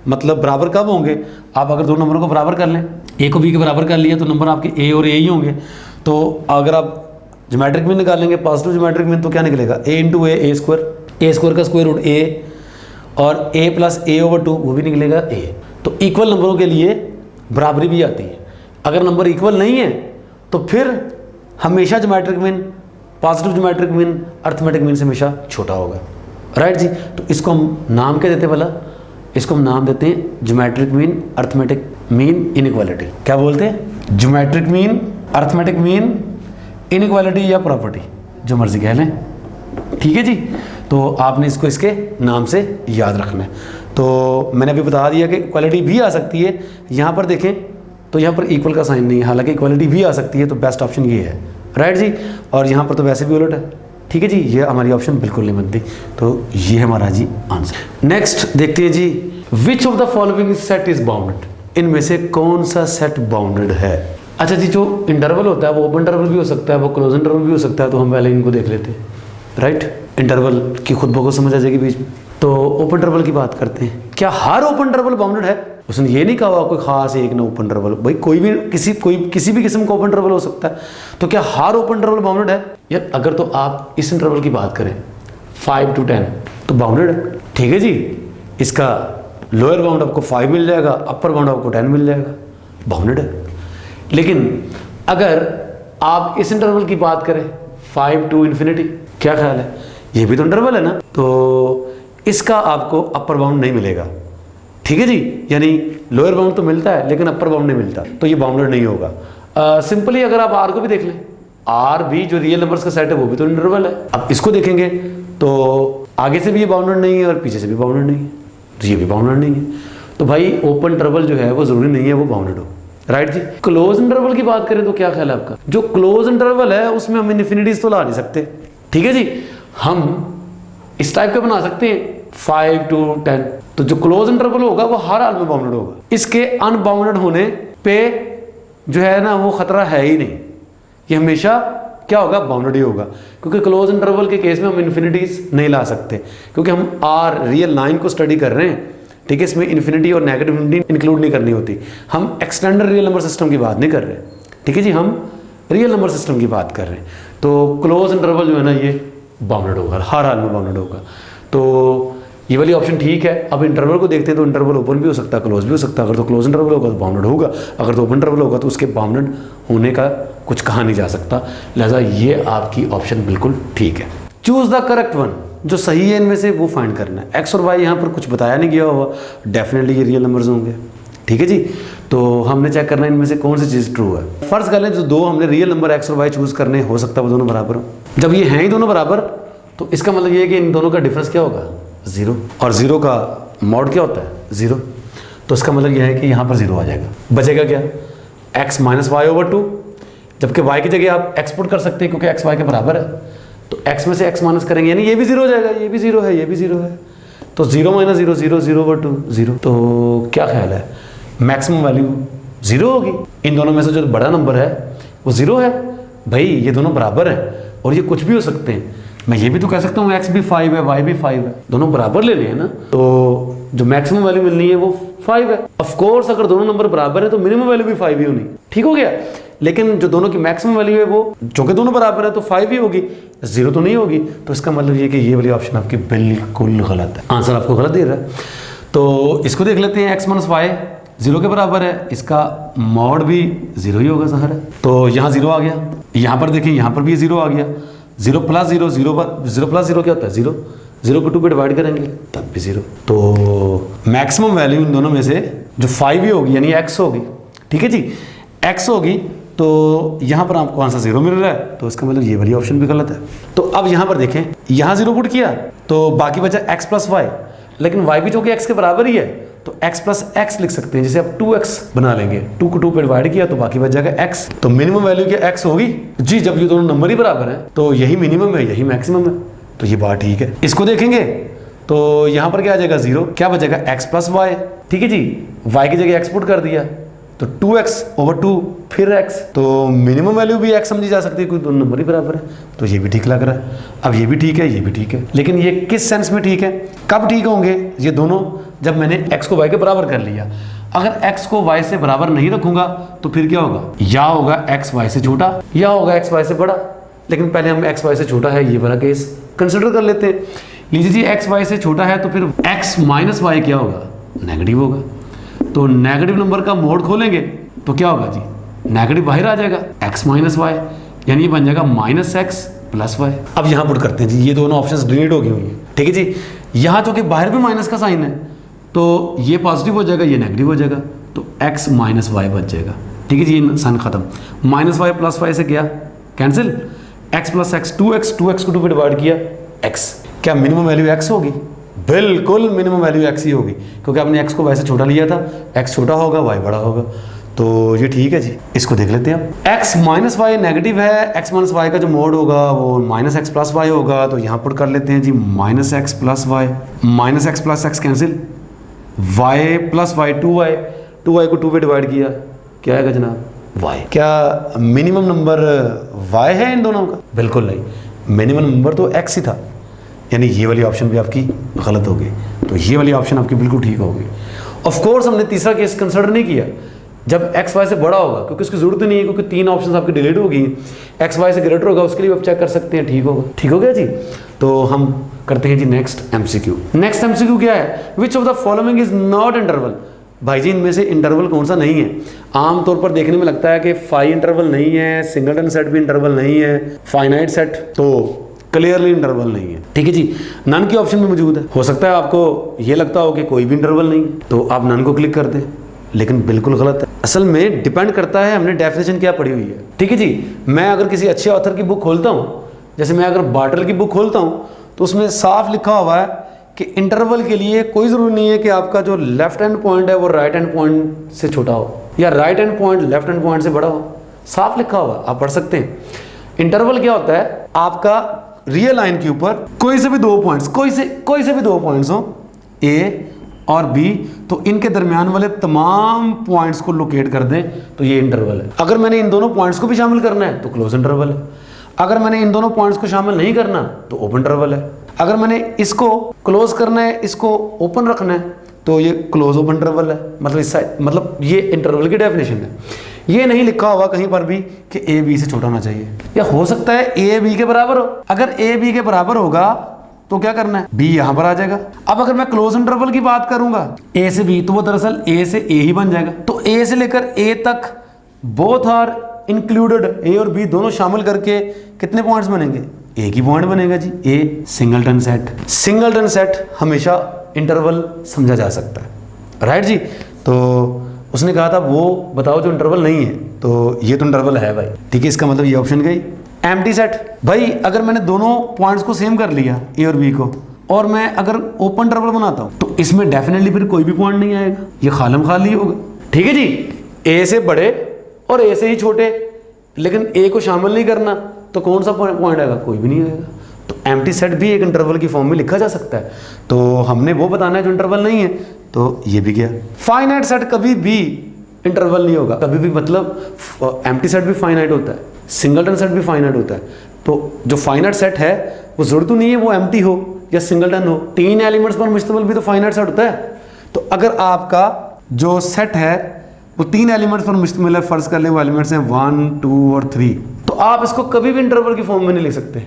मतलब बराबर कब होंगे? आप अगर दो नंबरों को बराबर कर लें, ए को बी के बराबर कर लिया तो नंबर आपके ए और ए ही होंगे। तो अगर आप ज्योमेट्रिक मीन निकालेंगे, पॉजिटिव ज्योमेट्रिक मीन, तो क्या निकलेगा? ए इंटू ए स्क्वायर का स्क्वायर रूट ए, और ए प्लस ए ओवर 2 वो भी निकलेगा ए। तो इक्वल नंबरों के लिए बराबरी भी आती है। अगर नंबर इक्वल नहीं है तो फिर हमेशा geometric mean, positive geometric mean arithmetic mean से हमेशा छोटा होगा, राइट जी। तो इसको हम नाम क्या देते हैं भला? इसको हम नाम देते हैं geometric mean arithmetic mean inequality. क्या बोलते हैं? Geometric mean arithmetic mean inequality या प्रॉपर्टी, जो मर्जी कह लें, ठीक है जी। तो आपने इसको इसके नाम से याद रखना है। तो मैंने अभी बता दिया कि इक्वालिटी भी आ सकती है। यहाँ पर देखें तो यहाँ पर इक्वल का साइन नहीं है, हालांकि इक्वालिटी भी आ सकती है, तो बेस्ट ऑप्शन ये है, राइट जी। और यहाँ पर तो वैसे भी उलट है, ठीक है जी, ये हमारी ऑप्शन बिल्कुल नहीं बनती, तो ये हमारा जी आंसर। नेक्स्ट देखते हैं जी, which of the following set is bounded, इनमें से कौन सा सेट बाउंडेड है। अच्छा जी, जो इंटरवल होता है वो ओपन इंटरवल भी हो सकता है, वो क्लोज इंटरवल भी हो सकता है, तो हम पहले इनको देख लेते हैं, राइट। इंटरवल की खुद ब खुद समझ आ जाएगी बीच में। तो ओपन इंटरवल की बात करते हैं, क्या हर ओपन इंटरवल बाउंडेड है? उसने ये नहीं कहा कोई खास एक ना ओपन इंटरवल, भाई कोई भी किसी भी किस्म का ओपन इंटरवल हो सकता है, तो क्या हर ओपन इंटरवल बाउंडेड है यार? अगर तो आप इस इंटरवल की बात करें 5 to 10 तो बाउंडेड है, ठीक है जी। इसका लोअर बाउंड आपको 5 मिल जाएगा, अपर बाउंड आपको 10 मिल जाएगा, बाउंडेड है। लेकिन अगर आप इस इंटरवल की बात करें 5 to infinity, क्या ख्याल है, ये भी तो इंटरवल है ना, तो इसका आपको अपर बाउंड नहीं मिलेगा, ठीक है जी। यानी लोअर बाउंड तो मिलता है लेकिन अपर बाउंड नहीं मिलता, तो ये बाउंडेड नहीं होगा। सिंपली अगर आप आर को भी देख लें, आर भी जो रियल नंबर्स का सेट है वो भी तो इंटरवल है। अब इसको देखेंगे तो आगे से भी ये बाउंडेड नहीं है और पीछे से भी बाउंडेड नहीं है, तो ये भी बाउंडेड नहीं है। तो भाई ओपन इंटरवल जो है वो जरूरी नहीं है वो बाउंडेड हो, राइट जी। क्लोज इंटरवल की बात करें तो क्या ख्याल है आपका? जो क्लोज इंटरवल है उसमें हम इन्फिनिटीज तो ला नहीं सकते, ठीक है जी। हम इस टाइप का बना सकते हैं 5 to 10, तो जो क्लोज इंटरवल होगा वो हर हाल में बाउंडेड होगा। इसके अनबाउंडेड होने पे जो है ना वो खतरा है ही नहीं, ये हमेशा क्या होगा, बाउंडेड ही होगा। क्योंकि क्लोज इंटरवल के केस में हम इन्फिनिटीज नहीं ला सकते, क्योंकि हम आर रियल लाइन को स्टडी कर रहे हैं, ठीक है। इसमें इन्फिनिटी और नेगेटिविटी इंक्लूड नहीं करनी होती। हम एक्सटेंडेड रियल नंबर सिस्टम की बात नहीं कर रहे, ठीक है जी, हम रियल नंबर सिस्टम की बात कर रहे हैं। तो क्लोज इंटरवल जो है ना ये बाउंडेड होगा, हर हाल में बाउंडेड होगा, तो ये वाली ऑप्शन ठीक है। अब इंटरवल को देखते हैं तो इंटरवल ओपन भी हो सकता है, क्लोज भी हो सकता है। अगर तो क्लोज इंटरवल होगा तो बाउंडेड होगा, अगर तो ओपन इंटरवल होगा तो उसके बाउंडेड होने का कुछ कहा नहीं जा सकता, लिहाजा ये आपकी ऑप्शन बिल्कुल ठीक है। चूज द करेक्ट वन, जो सही है इनमें से वो फाइंड करना है। एक्स और वाई यहाँ पर कुछ बताया नहीं गया हुआ, डेफिनेटली ये रियल नंबर्स होंगे, ठीक है जी। तो हमने चेक करना है इनमें से कौन सी चीज़ ट्रू है। फर्ज कर लें जो दो हमने रियल नंबर एक्स और वाई चूज करने, हो सकता है वो दोनों बराबर हो। जब ये हैं ही दोनों बराबर तो इसका मतलब ये है कि इन दोनों का डिफरेंस क्या होगा, 0, और 0 का मॉड क्या होता है, 0। तो इसका मतलब यह है कि यहाँ पर 0 आ जाएगा। बचेगा क्या, x - y/2, जबकि y की जगह आप x पुट कर सकते हैं क्योंकि x y के बराबर है, तो x में से x माइनस करेंगे यानी ये भी 0 हो जाएगा, ये भी 0 है, ये भी 0 है, तो 0 - 0 0 0/2 0। तो क्या ख्याल है, मैक्सिमम वैल्यू 0 होगी। इन दोनों में से जो बड़ा नंबर है वो 0 है। भाई ये दोनों बराबर हैं और ये कुछ भी हो सकते हैं। मैं ये भी तो कह सकता हूँ x भी 5 है, y भी 5 है, दोनों बराबर ले लें ना, तो जो मैक्सिमम वैल्यू मिलनी है वो 5 है। ऑफ कोर्स अगर दोनों नंबर बराबर है तो मिनिमम वैल्यू भी 5 ही होनी, ठीक हो गया। लेकिन जो दोनों की मैक्सिमम वैल्यू है वो चूंकि दोनों बराबर है तो 5 ही होगी, 0 तो नहीं होगी। तो इसका मतलब ये कि ये वाली ऑप्शन आपकी बिल्कुल गलत है, आंसर आपको गलत दे रहा है। तो इसको देख लेते हैं, x - y 0 के बराबर है, इसका मॉड भी 0 ही होगा ज़ाहिर है, तो यहाँ 0 आ गया। यहाँ पर देखें, यहाँ पर भी 0 आ गया। 0 + 0 0 + 0 क्या होता है, 0 0 को 2 पे डिवाइड करेंगे तब भी 0। तो मैक्सिमम वैल्यू इन दोनों में से जो 5 ही होगी यानी x होगी, ठीक है जी, x होगी। तो यहाँ पर आपको आंसर 0 मिल रहा है, तो इसका मतलब ये वाली ऑप्शन भी गलत है। तो अब यहाँ पर देखें, यहाँ 0 पुट किया तो बाकी बचा x + y, लेकिन y भी जो कि x के बराबर ही है, तो x + x लिख सकते हैं, जैसे आप 2x बना लेंगे, 2 को 2 पे डिवाइड किया तो बाकी बच जाएगा x। तो मिनिमम वैल्यू क्या x होगी जी, जब ये दोनों नंबर ही बराबर हैं तो यही मिनिमम है यही मैक्सिमम है, तो ये बात ठीक है। इसको देखेंगे तो यहाँ पर क्या आ जाएगा, 0, क्या बचेगा x + y, ठीक है जी। y की जगह x पुट कर दिया तो 2x/2 फिर x, तो मिनिमम वैल्यू भी x समझी जा सकती है क्योंकि दोनों नंबर ही बराबर है, तो ये भी ठीक लग रहा है। अब ये भी ठीक है, ये भी ठीक है, लेकिन ये किस सेंस में ठीक है, कब ठीक होंगे ये दोनों, जब मैंने x को y के बराबर कर लिया। अगर x को y से बराबर नहीं रखूंगा तो फिर क्या होगा, या होगा x y से छोटा या होगा x y से बड़ा। लेकिन पहले हम x y से छोटा है ये वाला केस कंसिडर कर लेते हैं। लीजिए जी x y से छोटा है तो फिर x - y क्या होगा, नेगेटिव होगा। तो नेगेटिव नंबर का मोड खोलेंगे तो क्या होगा जी, नेगेटिव बाहर आ जाएगा, x - y यानी ये बन जाएगा -x + y। अब यहाँ पुट करते हैं जी, ये दोनों ऑप्शंस डिलीट हो गई हुई हैं, ठीक है जी। यहाँ चूंकि बाहर भी माइनस का साइन है तो ये पॉजिटिव हो जाएगा, ये नेगेटिव हो जाएगा, तो x - y बच जाएगा, ठीक है जी। ये साइन खत्म, -y + y से क्या कैंसिल, x + x 2x को 2 पे डिवाइड किया x, क्या मिनिमम वैल्यू x होगी, बिल्कुल मिनिमम वैल्यू x ही होगी, क्योंकि आपने x को वैसे छोटा लिया था, x छोटा होगा y बड़ा होगा, तो ये ठीक है जी। इसको देख लेते हैं आप। x माइनस वाई नेगेटिव है, x माइनस वाई का जो मोड होगा वो माइनस एक्स प्लस वाई होगा, तो यहाँ पर कर लेते हैं जी minus x plus y, minus x plus x cancel, y plus y 2y, 2y को 2 पे डिवाइड किया, क्या आएगा जनाब y। क्या मिनिमम नंबर y है इन दोनों का? बिल्कुल नहीं, मिनिमम नंबर तो x ही था, यानी ये वाली ऑप्शन भी आपकी गलत हो गई, तो ये वाली ऑप्शन आपकी बिल्कुल ठीक होगी। ऑफ कोर्स हमने तीसरा केस कंसिडर नहीं किया जब x y से बड़ा होगा, क्योंकि उसकी जरूरत नहीं है, क्योंकि 3 ऑप्शन आपकी डिलीट होगी, x y से ग्रेटर होगा उसके लिए आप चेक कर सकते हैं, ठीक होगा। ठीक हो गया जी। तो हम करते हैं जी नेक्स्ट MCQ। नेक्स्ट MCQ क्या है? विच of the following is not interval. भाई जी इनमें से इंटरवल कौन सा नहीं है? आमतौर पर देखने में लगता है कि फाई इंटरवल नहीं है, सिंगलटन सेट भी इंटरवल नहीं है, फाइनाइट सेट तो क्लियरली इंटरवल नहीं है। ठीक है जी, नन की ऑप्शन में मौजूद है। हो सकता है आपको ये लगता हो कि कोई भी इंटरवल नहीं है, तो आप नन को क्लिक कर दें, लेकिन बिल्कुल गलत है। असल में डिपेंड करता है हमने डेफिनेशन क्या पढ़ी हुई है। ठीक है जी, मैं अगर किसी अच्छे ऑथर की बुक खोलता हूँ, जैसे मैं अगर बार्टल की बुक खोलता हूँ, तो उसमें साफ लिखा हुआ है कि इंटरवल के लिए कोई ज़रूरी नहीं है कि आपका जो लेफ्ट हैंड पॉइंट है वो राइट हैंड पॉइंट से छोटा हो, या right hand point left hand point से बड़ा हो, साफ लिखा हुआ, आप पढ़ सकते हैं। इंटरवल क्या होता है? आपका रियल लाइन के ऊपर कोई से भी दो पॉइंट्स, कोई से भी दो पॉइंट्स हो, ए और बी, तो इनके दरमियान वाले तमाम पॉइंट्स को लोकेट कर दें, तो ये इंटरवल है। अगर मैंने इन दोनों पॉइंट्स को भी शामिल करना है तो क्लोज इंटरवल है, अगर मैंने इन दोनों पॉइंट्स को शामिल नहीं करना तो ओपन इंटरवल है, अगर मैंने इसको क्लोज करना है, इसको ओपन रखना है, तो ये क्लोज ओपन इंटरवल है। मतलब ये इंटरवल की डेफिनेशन है। ये नहीं लिखा हुआ कहीं पर भी कि ए बी से छोटा होना चाहिए, या हो सकता है ए बी के बराबर हो। अगर ए बी के बराबर होगा तो क्या करना है? बी यहां पर आ जाएगा। अब अगर मैं क्लोज इंटरवल की बात करूंगा ए से बी, तो वो दरअसल ए से ए ही बन जाएगा। तो ए से लेकर ए तक बोथ आर इंक्लूडेड, ए और बी दोनों शामिल करके कितने पॉइंट्स बनेंगे? एक ही पॉइंट बनेगा जी, ए सिंगलटन सेट। सिंगलटन सेट हमेशा इंटरवल समझा जा सकता है, राइट जी। तो उसने कहा था वो बताओ जो इंटरवल नहीं है, तो ये तो इंटरवल है भाई। ठीक है, इसका मतलब ये ऑप्शन गई। एम्प्टी सेट, भाई अगर मैंने दोनों पॉइंट्स को सेम कर लिया ए और बी को, और मैं अगर ओपन इंटरवल बनाता हूं, तो इसमें डेफिनेटली फिर कोई भी पॉइंट नहीं आएगा, ये खालम खाली होगा। ठीक है जी, ए से बड़े और ए से ही छोटे, लेकिन ए को शामिल नहीं करना, तो कौन सा पॉइंट आएगा? कोई भी नहीं आएगा। तो एम्प्टी सेट भी एक इंटरवल की फॉर्म में लिखा जा सकता है, तो हमने वो बताना है जो इंटरवल नहीं है, तो ये भी गया। फाइनाइट सेट कभी भी इंटरवल नहीं होगा, कभी भी, मतलब एम्प्टी सेट भी फाइनाइट होता है, सिंगलटन सेट भी फाइनाइट होता है। तो जो फाइनाइट सेट है वो जरूरत नहीं है वो एम्प्टी हो या सिंगलटन हो, 3 एलिमेंट्स पर मुश्तमिल भी तो फाइनाइट सेट होता है। तो अगर आपका जो सेट है वो 3 एलिमेंट्स पर मुश्तमिल है, फर्ज कर लें वो एलिमेंट्स हैं 1, 2 और 3, तो आप इसको कभी भी इंटरवल की फॉर्म में नहीं लिख सकते।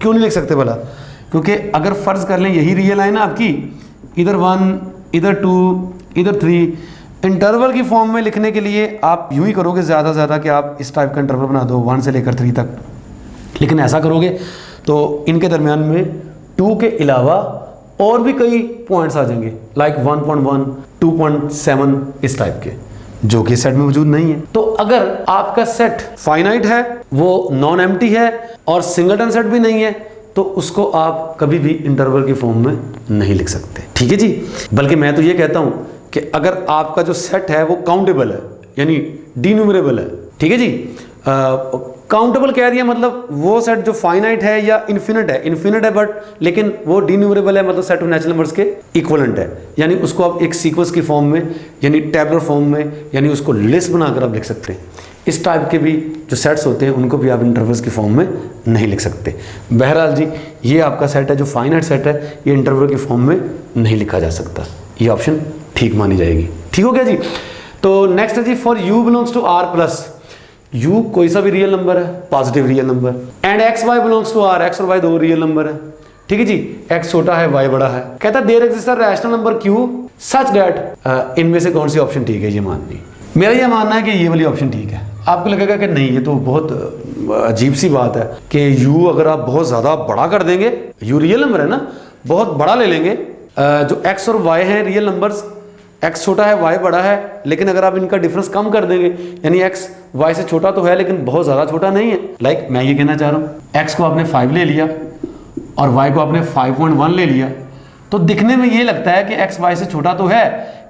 क्यों नहीं लिख सकते भला? क्योंकि अगर फर्ज कर लें यही रियल है ना आपकी, इधर 1, इधर 2, इधर 3, इंटरवल की फॉर्म में लिखने के लिए आप यूं ही करोगे ज़्यादा से ज़्यादा कि आप इस टाइप का इंटरवल बना दो 1 से लेकर 3 तक, लेकिन ऐसा करोगे तो इनके दरमियान में 2 के अलावा और भी कई पॉइंट्स आ जाएंगे, लाइक 1.1, 2.7 इस टाइप के, जो कि सेट में मौजूद नहीं है। तो अगर आपका सेट फाइनाइट है, वो नॉन एम्प्टी है और सिंगलटन सेट भी नहीं है, तो उसको आप कभी भी इंटरवल की फॉर्म में नहीं लिख सकते। ठीक है जी, बल्कि मैं तो ये कहता हूं कि अगर आपका जो सेट है वो काउंटेबल है, यानी डिन्यूमरेबल है। ठीक है जी, काउंटेबल कह दिया मतलब वो सेट जो फाइनाइट है या इन्फिनिट है बट लेकिन वो डिन्यूमरेबल है, मतलब सेट ऑफ नेचुरल नंबर्स के इक्विवेलेंट है, यानी उसको आप एक सीक्वेंस की फॉर्म में, यानी टेबलर फॉर्म में, यानी उसको लिस्ट बनाकर आप लिख सकते हैं। इस टाइप के भी जो सेट्स होते हैं उनको भी आप इंटरवल्स की फॉर्म में नहीं लिख सकते। बहरहाल जी, ये आपका सेट है जो फाइनाइट सेट है, ये इंटरवल की फॉर्म में नहीं लिखा जा सकता, ये ऑप्शन ठीक मानी जाएगी। ठीक हो गया जी। तो नेक्स्ट है जी, for u belongs to r plus, u कोई सा भी रियल नंबर है, positive real number, and x y belongs to r, x और y दो रियल नंबर है। ठीक है जी, x छोटा है y बड़ा है। कहता है there exist a rational number q such that, इनमें से कौन सी ऑप्शन ठीक है ये माननी। मेरा ये मानना है कि ये वाली ऑप्शन ठीक है। आपको लगेगा कि नहीं ये तो बहुत अजीब सी बात है कि u अगर आप बहुत ज़्यादा बड़ा कर देंगे, u रियल नंबर है ना, बहुत बड़ा ले लेंगे, जो x और y हैं रियल नंबर्स, x छोटा है y बड़ा है, लेकिन अगर आप इनका डिफरेंस कम कर देंगे, यानी x y से छोटा तो है लेकिन बहुत ज़्यादा छोटा नहीं है, लाइक मैं ये कहना चाह रहा हूँ x को आपने 5 ले लिया और y को आपने 5.1 ले लिया, तो दिखने में ये लगता है कि एक्स वाई से छोटा तो है,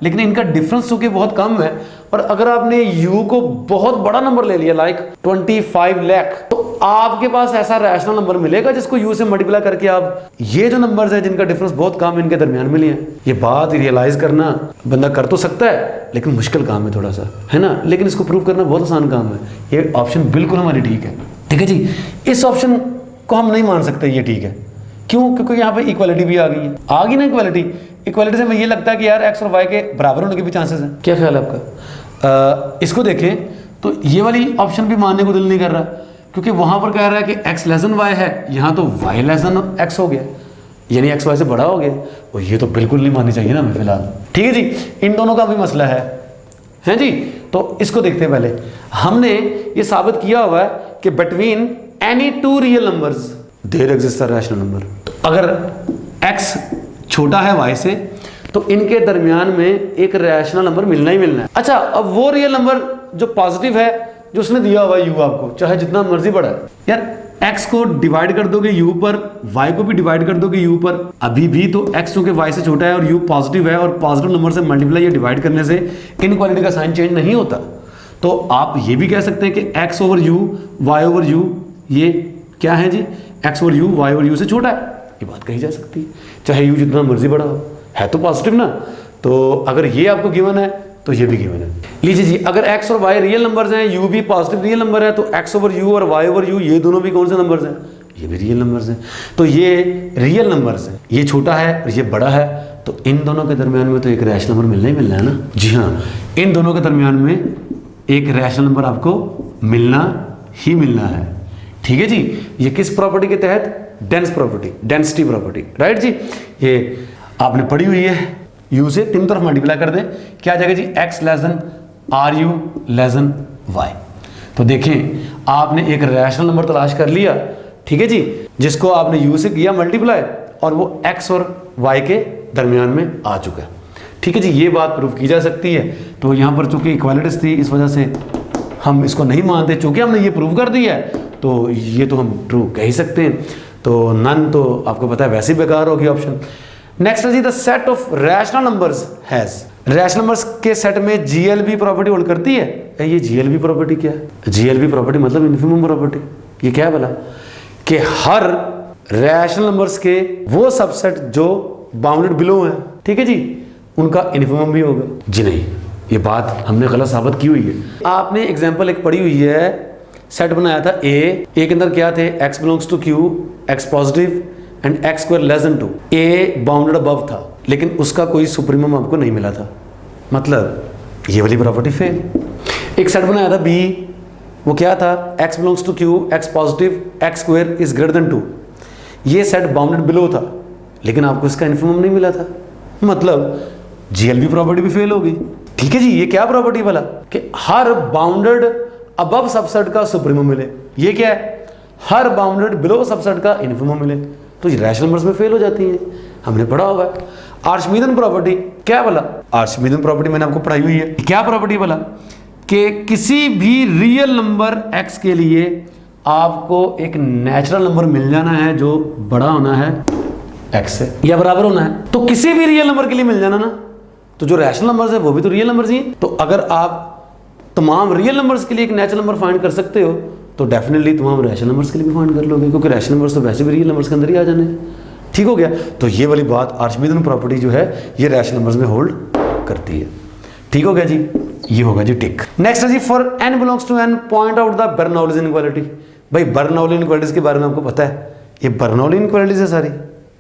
लेकिन इनका डिफरेंस चूंकि बहुत कम है। और अगर आपने u को बहुत बड़ा नंबर ले लिया लाइक 25 लाख, तो आपके पास ऐसा रैशनल नंबर मिलेगा जिसको u से मल्टीप्लाई करके आप ये जो नंबर्स है जिनका डिफरेंस बहुत कम है इनके दरमियान में लिए। ये बात रियलाइज करना बंदा कर तो सकता है, लेकिन मुश्किल काम है थोड़ा सा, है ना। लेकिन इसको प्रूव करना बहुत आसान काम है। ये ऑप्शन बिल्कुल हमारी ठीक है। ठीक है जी, इस ऑप्शन को हम नहीं मान सकते ये ठीक है। क्यों? क्योंकि यहाँ पे इक्वालिटी भी आ गई है। आ गई ना इक्वालिटी। इक्वालिटी से हमें ये लगता है कि यार एक्स और वाई के बराबर होने के भी चांसेस हैं। क्या ख्याल है आपका? इसको देखें तो ये वाली ऑप्शन भी मानने को दिल नहीं कर रहा, क्योंकि वहाँ पर कह रहा है कि एक्स लेस देन वाई है, यहाँ तो वाई लेस देन एक्स हो गया, यानी एक्स वाई से बड़ा हो गया। और ये तो बिल्कुल नहीं माननी चाहिए ना हमें फिलहाल। ठीक है जी, इन दोनों का भी मसला है जी। तो इसको देखते हैं। पहले हमने ये साबित किया हुआ है कि between any two real numbers there exist a rational number. तो अगर x छोटा है y से तो इनके दरमियान में एक रैशनल नंबर मिलना ही मिलना है। अच्छा, अब वो रियल नंबर जो पॉजिटिव है जो उसने दिया हुआ है u आपको, चाहे जितना मर्जी बड़ा है, यार x को डिवाइड कर दोगे u पर, y को भी डिवाइड कर दोगे u पर, अभी भी तो x चूंकि y से छोटा है और u पॉजिटिव है, और पॉजिटिव नंबर से मल्टीप्लाई या डिवाइड करने से इनइक्वालिटी का साइन चेंज नहीं होता। तो आप ये भी कह सकते हैं कि x over u y over u ये क्या है जी, x over u y over u से छोटा है। ये बात कही जा सकती है, चाहे u जितना मर्जी बड़ा हो, है तो पॉजिटिव ना। तो अगर ये आपको गिवन है तो ये भी गिवन है। लीजिए जी, अगर x और y रियल नंबर्स हैं, u भी पॉजिटिव रियल नंबर है, तो x ओवर u और y ओवर u ये दोनों भी कौन से नंबर्स हैं? ये भी रियल नंबर्स हैं। तो ये रियल नंबर्स हैं, ये छोटा है और ये बड़ा है, तो इन दोनों के दरमियान में तो एक रैशनल नंबर मिलना ही मिलना है ना। जी हाँ, इन दोनों के दरमियान में एक रैशनल नंबर आपको मिलना ही मिलना है। ठीक है जी, ये किस प्रॉपर्टी के तहत? Dense property, density property, right जी। ये आपने पढ़ी हुई है। u से तीन तरफ मल्टीप्लाई कर दें, क्या आ जाएगा जी? x less than R U less than Y. तो देखें, आपने एक रैशनल नंबर तलाश कर लिया, ठीक है जी, जिसको आपने u से किया मल्टीप्लाई, और वो x और y के दरमियान में आ चुका है। ठीक है जी, ये बात प्रूव की जा सकती है। तो यहाँ पर चूंकि इक्वालिटीज थी, इस वजह से हम इसको नहीं मानते। चूंकि हमने ये प्रूव कर दिया है तो ये तो हम ट्रू कह ही सकते हैं। तो नन तो आपको पता है वैसे ही बेकार होगी ऑप्शन। नेक्स्ट है जी, the set of rational numbers has. Rational numbers के सेट में जीएलबी प्रॉपर्टी होल्ड करती है। ये जीएलबी प्रॉपर्टी क्या है? जीएलबी प्रॉपर्टी मतलब इन्फिमम प्रॉपर्टी। ये क्या है बोला कि हर रैशनल नंबर्स के वो सबसेट जो बाउंडेड बिलो हैं, ठीक है जी, उनका इन्फिमम भी होगा। जी नहीं, ये बात हमने गलत साबित की हुई है। आपने एग्जांपल एक पढ़ी हुई है, सेट बनाया था ए के अंदर क्या थे? x belongs to q, x positive and x square less than 2। a bounded above था, लेकिन उसका कोई सुप्रीमम आपको नहीं मिला था, मतलब ये वाली प्रॉपर्टी फेल। एक सेट बनाया था b, वो क्या था? x belongs to q, x positive, x square is greater than 2। ये सेट बाउंडेड बिलो था, लेकिन आपको इसका इन्फिमम नहीं मिला था, मतलब जीएलबी प्रॉपर्टी भी फेल होगी। ठीक है जी, ये क्या प्रॉपर्टी वाला कि हर बाउंडेड अबव सबसेट का सुप्रीमम मिले। ये क्या है? हर बाउंडेड बिलो सबसेट का इन्फिमम मिले। तो ये रैशनल नंबर्स में फेल हो जाती हैं, हमने पढ़ा हुआ है। आर्चिमीदन प्रॉपर्टी क्या बोला? आर्चिमीदन प्रॉपर्टी मैंने आपको पढ़ाई हुई है। क्या प्रॉपर्टी बोला कि किसी भी रियल नंबर x के लिए आपको एक नेचुरल नंबर मिल जाना है जो बड़ा होना है x से या बराबर होना है। तो किसी भी रियल नंबर के लिए मिल जाना ना, तो जो रैशनल नंबर्स है वो भी तो रियल नंबर्स ही हैं। तो अगर आप तमाम रियल नंबर्स के लिए एक नेचुरल नंबर फाइंड कर सकते हो, तो डेफिनेटली तमाम रैशनल नंबर्स के लिए भी फाइंड कर लोगे, क्योंकि रैशनल नंबर्स तो वैसे भी रियल नंबर्स के अंदर ही आ जाने हैं। ठीक हो गया। तो ये वाली बात आर्चिमीदन प्रॉपर्टी जो है ये रैशनल नंबर्स में होल्ड करती है। ठीक हो गया जी, ये होगा जी टिक। नेक्स्ट है जी, for n belongs to n point out the Bernoulli's inequality. भाई बर्नौली इनइक्वालिटीज के बारे में आपको पता है, ये बर्नौली इनइक्वालिटीज है सारी?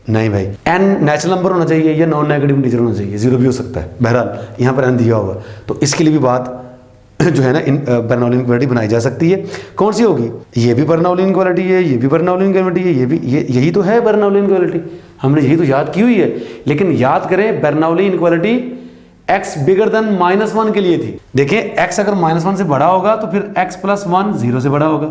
नहीं भाई, n नेचुरल नंबर होना चाहिए या नॉन नेगेटिव इंटीजर होना चाहिए, जीरो भी हो सकता है। बहरहाल यहाँ पर n दिया हुआ, तो इसके लिए भी बात जो है ना बर्नौली इनइक्वालिटी बनाई जा सकती है। कौन सी होगी? ये भी बर्नौली इनइक्वालिटी है, ये भी बर्नौली इनइक्वालिटी है, ये भी यही तो है बर्नौली इनइक्वालिटी। हमने यही तो याद की हुई है। लेकिन याद करें, Bernoulli inequality x bigger than -1 के लिए थी। देखिए, x अगर -1 से बड़ा होगा तो फिर x + 1 0 से बड़ा होगा।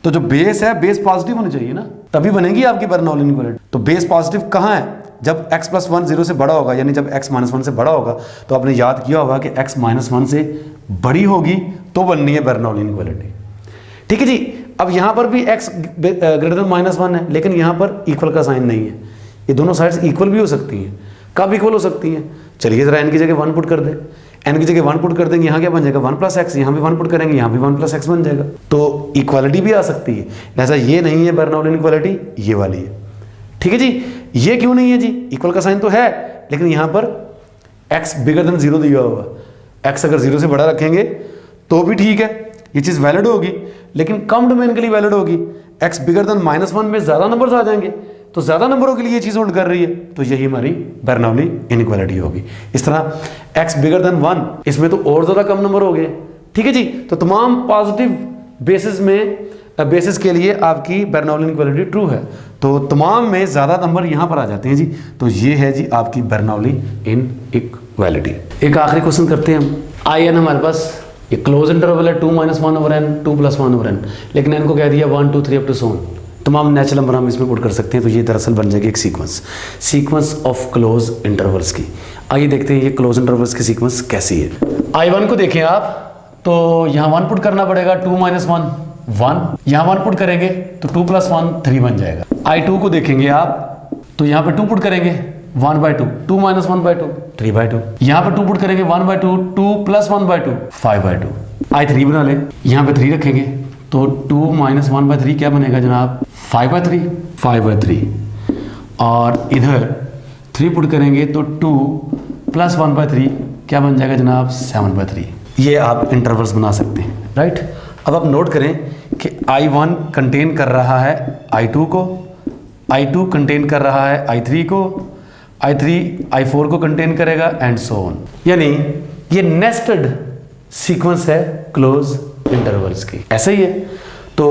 तो जो बेस है, बेस पॉजिटिव होनी चाहिए ना, तभी बनेगी आपकी बर्नौली इनइक्वालिटी। तो बेस पॉजिटिव कहाँ है? जब x + 1 0 से बड़ा होगा, यानी जब x - 1 से बड़ा होगा। तो आपने याद किया होगा कि x - 1 से बड़ी होगी तो बननी है बर्नौली इनइक्वालिटी। ठीक है जी। अब यहाँ पर भी x ग्रेटर देन -1 है, लेकिन यहाँ पर इक्वल का साइन नहीं है, ये दोनों साइड्स इक्वल भी हो सकती हैं, कब इक्वल हो सकती हैं? चलिए ज़रा n की जगह 1 पुट कर दें, n की जगह 1 पुट कर देंगे, यहाँ क्या बन जाएगा 1 + x, यहाँ भी 1 पुट करेंगे, यहाँ भी 1 + x बन जाएगा। तो इक्वालिटी भी आ सकती है, लिहाजा ये नहीं है बर्नौली इक्वालिटी, ये वाली है। ठीक है जी, ये क्यों नहीं है जी? इक्वल का साइन तो है, लेकिन यहाँ पर x > 0 दिया हुआ, x अगर 0 से बड़ा रखेंगे तो भी ठीक है, ये चीज़ वैलिड होगी, लेकिन कम डोमेन के लिए वैलिड होगी। x > -1 में ज़्यादा नंबर्स आ जाएंगे, तो ज़्यादा नंबरों के लिए ये चीज़ होल्ड कर रही है, तो यही हमारी बर्नौली इनइक्वालिटी होगी। इस तरह x > 1, इसमें तो और ज़्यादा कम नंबर हो गए। ठीक है जी, तो तमाम पॉजिटिव बेसिस के लिए आपकी बर्नौली इनइक्वालिटी ट्रू है, तो तमाम में ज़्यादा नंबर यहाँ पर आ जाते हैं जी। तो ये है जी आपकी बर्नौली इनइक्वालिटी। एक आखिरी क्वेश्चन करते हैं हम। in हमारे पास ये क्लोज इंटरवल है 2 - 1/n 2 + 1/n, लेकिन n को कह दिया 1 2 3 अप टू सो ऑन। तमाम नेचुरल नंबर हम इसमें पुट कर सकते हैं, तो ये दरअसल बन जाएगी एक सीक्वेंस ऑफ क्लोज इंटरवल्स की। आइए देखते हैं ये क्लोज इंटरवल्स की सीक्वेंस कैसी है। I1 को देखें आप, तो यहाँ 1 पुट करना पड़ेगा, 2 - 1 1, यहाँ 1 पुट करेंगे तो 2 + 1 3 बन जाएगा। I2 को देखेंगे आप, तो यहाँ पे 2 पुट करेंगे 1/2, 2 - 1/2 3/2, यहाँ पे 2 पुट करेंगे 1/2, 2 + 1/2 5/2। I3 बना ले, यहाँ पे 3 रखेंगे तो 2 - 1/3 क्या बनेगा जनाब 5/3, और इधर 3 पुट करेंगे तो 2 + 1/3 क्या बन जाएगा जनाब 7/3। ये आप इंटरवल्स बना सकते हैं, राइट। अब आप नोट करें कि I1 कंटेन कर रहा है I2 को, I2 कंटेन कर रहा है I3 को, I3 I4 को कंटेन करेगा एंड सो ऑन। यानी ये नेस्टेड सीक्वेंस है क्लोज इंटरवल्स की, ऐसा ही है। तो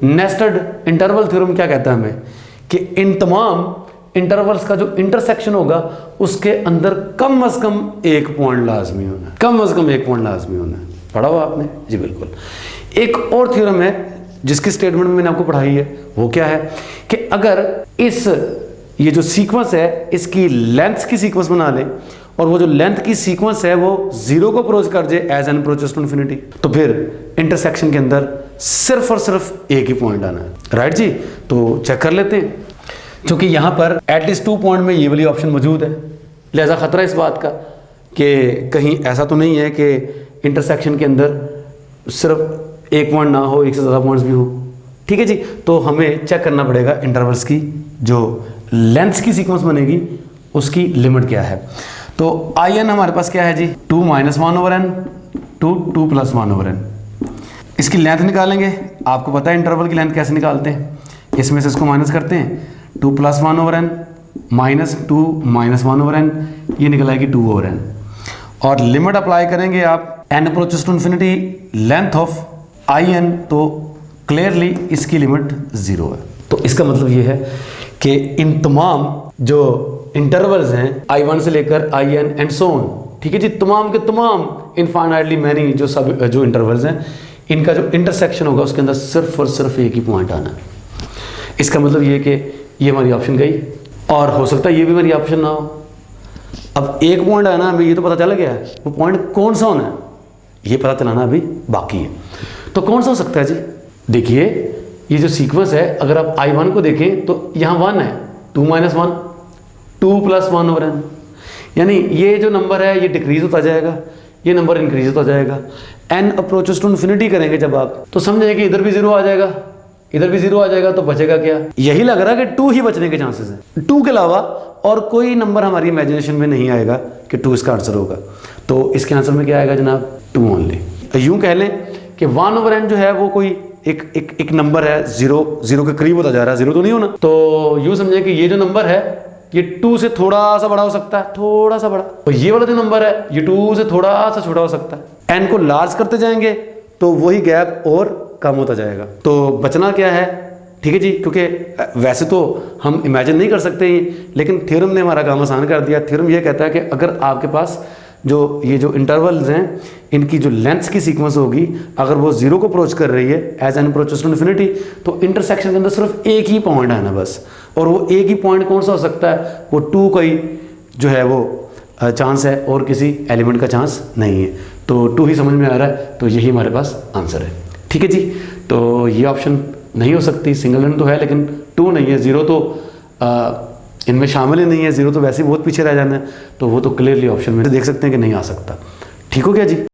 नेस्टेड इंटरवल थ्योरम क्या कहता है हमें कि इन तमाम इंटरवल्स का जो इंटरसेक्शन होगा उसके अंदर कम से कम एक पॉइंट लाजमी होना है, कम से कम एक पॉइंट लाजमी होना है। पढ़ा हुआ आपने जी? बिल्कुल। एक और थ्योरम है जिसकी स्टेटमेंट में मैंने आपको पढ़ाई है, वो क्या है कि अगर ये जो सीक्वेंस है इसकी लेंथ की सीक्वेंस बना ले, और वो जो लेंथ की सीक्वेंस है वो 0 को अप्रोच कर जाए as N approaches to infinity, तो फिर इंटरसेक्शन के अंदर सिर्फ और सिर्फ एक ही पॉइंट आना है, राइट जी। तो चेक कर लेते हैं, क्योंकि यहाँ पर एटलीस्ट 2 पॉइंट में ये वाली ऑप्शन मौजूद है, लिहाजा खतरा इस बात का कि कहीं ऐसा तो नहीं है कि इंटरसेक्शन के अंदर सिर्फ एक पॉइंट ना हो, एक से ज़्यादा पॉइंट्स भी हो। ठीक है जी, तो हमें चेक करना पड़ेगा इंटरवल्स की जो लेंथ्स की सीक्वेंस बनेगी उसकी लिमिट क्या है। तो In हमारे पास क्या है जी 2 - 1/n 2 + 1/n। इसकी लेंथ निकालेंगे, आपको पता है इंटरवल की लेंथ कैसे निकालते हैं, इसमें से इसको माइनस करते हैं, 2 + 1/n -2 - 1/n, ये निकल आएगी 2/n, और लिमिट अप्लाई करेंगे आप n approaches to infinity length of In, तो क्लियरली इसकी लिमिट 0 है। तो इसका मतलब ये है कि इन तमाम जो इंटरवल्स हैं I1 से लेकर In एंड सो ऑन, ठीक है जी, तमाम के तमाम इनफाइनाइटली मैनी जो इंटरवल्स हैं, इनका जो इंटरसेक्शन होगा उसके अंदर सिर्फ और सिर्फ एक ही पॉइंट आना है। इसका मतलब ये कि ये हमारी ऑप्शन गई, और हो सकता है ये भी हमारी ऑप्शन ना हो। अब एक पॉइंट आना हमें ये तो पता चल गया है, वो पॉइंट कौन सा होना है ये पता चलाना अभी बाकी है। तो कौन सा हो सकता है जी? देखिए ये जो सीक्वेंस है, अगर आप I1 को देखें तो यहाँ 1 है, 2 - 1 2 + 1/n, यानी ये जो नंबर है ये डिक्रीज होता जाएगा, ये नंबर इंक्रीज होता जाएगा। n अप्रोचेस टू इन्फिनिटी करेंगे जब आप, तो समझें कि इधर भी 0 आ जाएगा, इधर भी 0 आ जाएगा, तो बचेगा क्या? यही लग रहा है कि 2 ही बचने के चांसेस हैं, 2 के अलावा और कोई नंबर हमारी इमेजिनेशन में नहीं आएगा कि 2 इसका आंसर होगा। तो इसके आंसर में क्या आएगा जनाब 2 ओनली। यूं कह लें कि 1/n जो है वो कोई एक नंबर है, 0 के करीब होता जा रहा है, 0 तो नहीं होना। तो यूं समझे कि ये जो नंबर है ये 2 से थोड़ा सा बड़ा हो सकता है, थोड़ा सा बड़ा, और ये वाला जो नंबर है ये 2 से थोड़ा सा छोटा हो सकता है। n को लार्ज करते जाएंगे तो वही गैप और कम होता जाएगा। तो बचना क्या है? ठीक है जी, क्योंकि वैसे तो हम इमेजिन नहीं कर सकते ही, लेकिन थ्योरम ने हमारा काम आसान कर दिया। थ्योरम ये कहता है कि अगर आपके पास ये जो इंटरवल्स हैं इनकी जो लेंथ्स की सीक्वेंस होगी, अगर वो 0 को अप्रोच कर रही है as N approaches to infinity, तो इंटरसेक्शन के अंदर सिर्फ एक ही पॉइंट है ना बस, और वो एक ही पॉइंट कौन सा हो सकता है? वो 2 का ही जो है वो चांस है और किसी एलिमेंट का चांस नहीं है। तो 2 ही समझ में आ रहा है, तो यही हमारे पास आंसर है। ठीक है जी, तो ये ऑप्शन नहीं हो सकती, सिंगल एंड तो है लेकिन 2 नहीं है, 0 तो इनमें शामिल ही नहीं है, जीरो तो वैसे ही बहुत पीछे रह जाना है, तो वो तो क्लियरली ऑप्शन में देख सकते हैं कि नहीं आ सकता। ठीक हो गया जी।